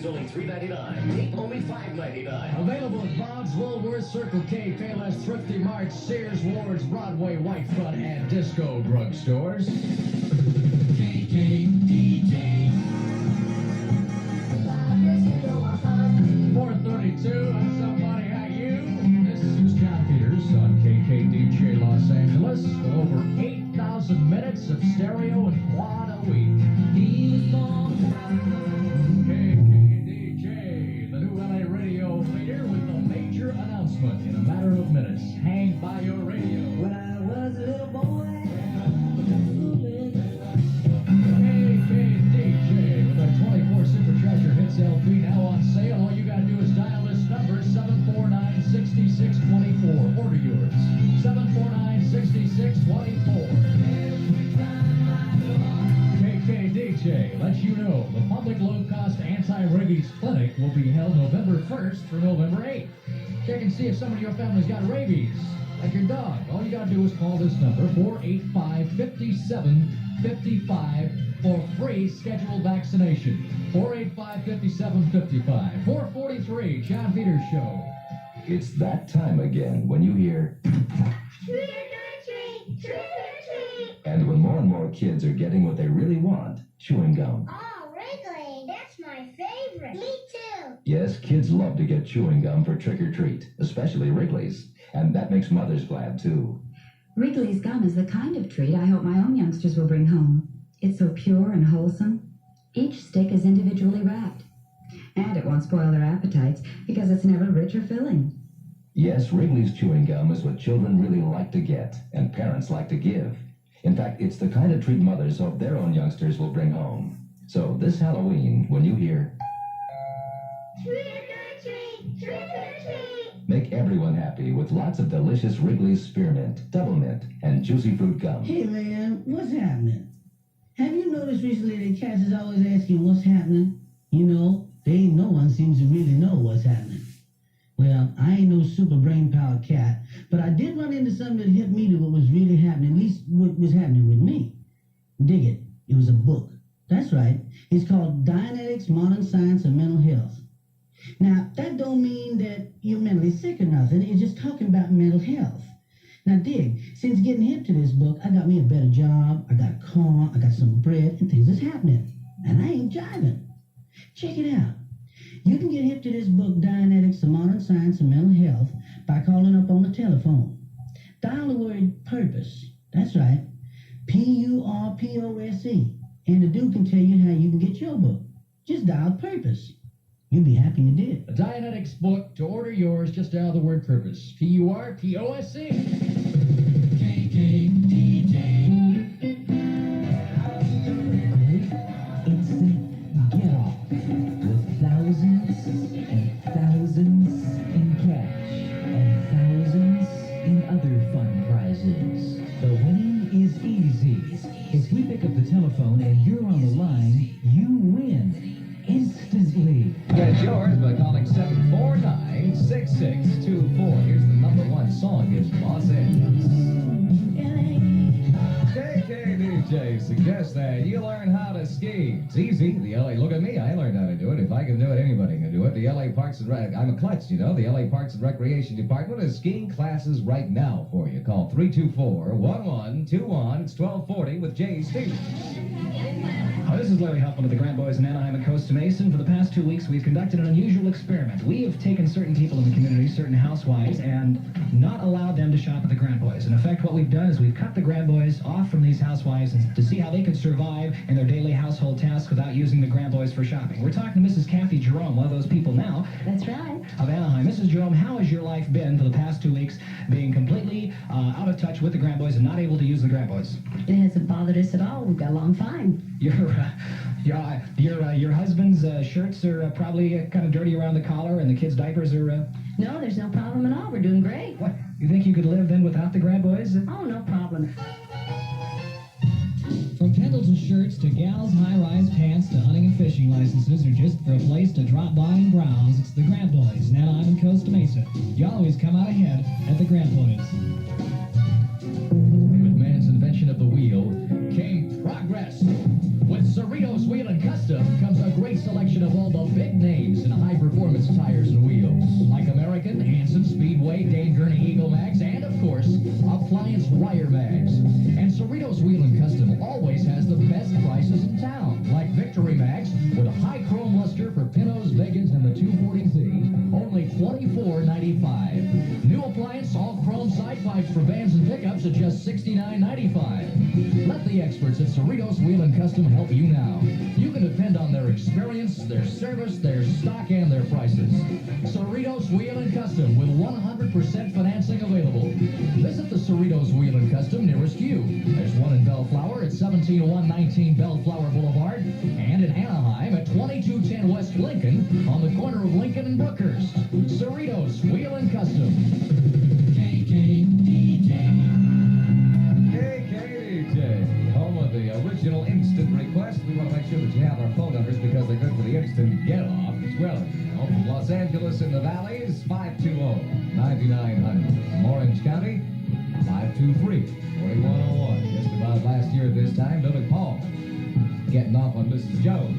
is only $3.99. Tape only $5.99. Available at Bob's, Woolworth, Circle K, Payless, Thrifty Mart, Sears, Ward's, Broadway, Whitefront, and Disco drugstores. KKDJ. 432, and somebody at you. This is John Peters on KKDJ Los Angeles with over 8,000 minutes of stereo and quad a week. KKDJ, the new LA radio leader with a major announcement in a matter of minutes. Hang by your radio. When I was a little boy, KKDJ with our 24 Supercharger Hits LP now on sale. All you gotta do is dial this number, 749-6624. Order yours, 749-6624. KKDJ lets you know the public low-cost anti-rabies clinic will be held November 1st through November 8th. Check and see if somebody in your family's got rabies, like your dog. All you gotta do is call this number, 485-5755, for free scheduled vaccination. 485-5755. 443, John Peters Show. It's that time again when you hear... Trick or treat! Trick or treat! And when more and more kids are getting what they really want, chewing gum. Oh, Wrigley, that's my favorite. Me too. Yes, kids love to get chewing gum for trick or treat, especially Wrigley's. And that makes mothers glad, too. Wrigley's gum is the kind of treat I hope my own youngsters will bring home. It's so pure and wholesome. Each stick is individually wrapped. And it won't spoil their appetites because it's never rich or filling. Yes, Wrigley's chewing gum is what children really like to get and parents like to give. In fact, it's the kind of treat mothers hope their own youngsters will bring home. So this Halloween, when you hear... Trick or treat! Trick or treat! Make everyone happy with lots of delicious Wrigley's Spearmint, Double Mint, and Juicy Fruit gum. hey man, what's happening? Have you noticed recently that cats is always asking what's happening? You know, no one seems to really know what's happening. Well, I ain't no super brain-powered cat, but I did run into something that hit me to what was really happening, at least what was happening with me. Dig it. It was a book. That's right. It's called Dianetics, Modern Science of Mental Health. Now, that don't mean that you're mentally sick or nothing. It's just talking about mental health. Now, dig, since getting hip to this book, I got me a better job, I got a car, I got some bread, and things is happening. And I ain't jiving. Check it out. You can get hip to this book, Dianetics, the Modern Science of Mental Health, by calling up on the telephone. Dial the word purpose. That's right. P-U-R-P-O-S-E. And the dude can tell you how you can get your book. Just dial purpose. You'll be happy you did. A Dianetics book. To order yours, just dial the word purpose. P-U-R-P-O-S-E. KKDJ. It's the Get Off with thousands and thousands in cash and thousands in other fun prizes. The winning is easy. If we pick up the telephone and you're on the line, you win instantly. Get yours by calling 749-6624. Here's the #1 song in Los Angeles. KKDJ suggests that you learn how to ski. It's easy. The LA, look at me, I learned how to do it. If I can do it, anybody can do it. The LA Parks and I'm a klutz, you know. The LA Parks and Recreation Department has skiing classes right now for you. Call 324-1121. It's 1240 with Jay Stevens. This is Larry Huffman of the Grand Boys in Anaheim and Costa Mesa. For the past 2 weeks, we've conducted an unusual experiment. We have taken certain people in the community, certain housewives, and not allowed them to shop at the Grand Boys. In effect, what we've done is we've cut the Grand Boys off from these housewives to see how they could survive in their daily household tasks without using the Grand Boys for shopping. We're talking to Mrs. Kathy Jerome, one of those people now. That's right. Of Anaheim. Mrs. Jerome, how has your life been for the past 2 weeks, being completely out of touch with the Grand Boys and not able to use the Grand Boys? It hasn't bothered us at all. We've got along fine. Your husband's shirts are probably kind of dirty around the collar, and the kids' diapers are... No, there's no problem at all. We're doing great. What? You think you could live then without the Grand Boys? Oh, no problem. From Pendleton shirts to gals' high-rise pants to hunting and fishing licenses or just for a place to drop by and browse, it's the Grand Boys in Anaheim and Costa Mesa. You always come out ahead at the Grand Boys. With man's invention of the wheel came progress. With Cerritos Wheel and Custom comes a great selection of all the big big names in high-performance tires and wheels, like American, Hanson, Speedway, Dane Gurney, Eagle Mags, and, of course, Appliance Wire Mags. And Cerritos Wheel & Custom always has the best prices in town, like Victory Mags with a high chrome luster for Pintos, Vegas, and the 240Z, only $24.95. New appliance, all chrome side pipes for vans and pickups at just $69.95. Let the experts at Cerritos Wheel & Custom help you now. You can depend on their experience, their service, their stock, and their prices. Cerritos Wheel & Custom with 100% financing available. Visit the Cerritos Wheel & Custom nearest you. There's one in Bellflower at 170119 Bellflower Boulevard, and in Anaheim at 2210 West Lincoln on the corner of Lincoln and Brookhurst. Cerritos Wheel & Custom. KKDJ, home of the original instant request. We want to make sure that you have our phone numbers because they're good for the instant get-off as well. From Los Angeles in the valleys, 520-9900. Orange County, 523-4101. Just about last year at this time, Billy Paul getting off on Mrs. Jones.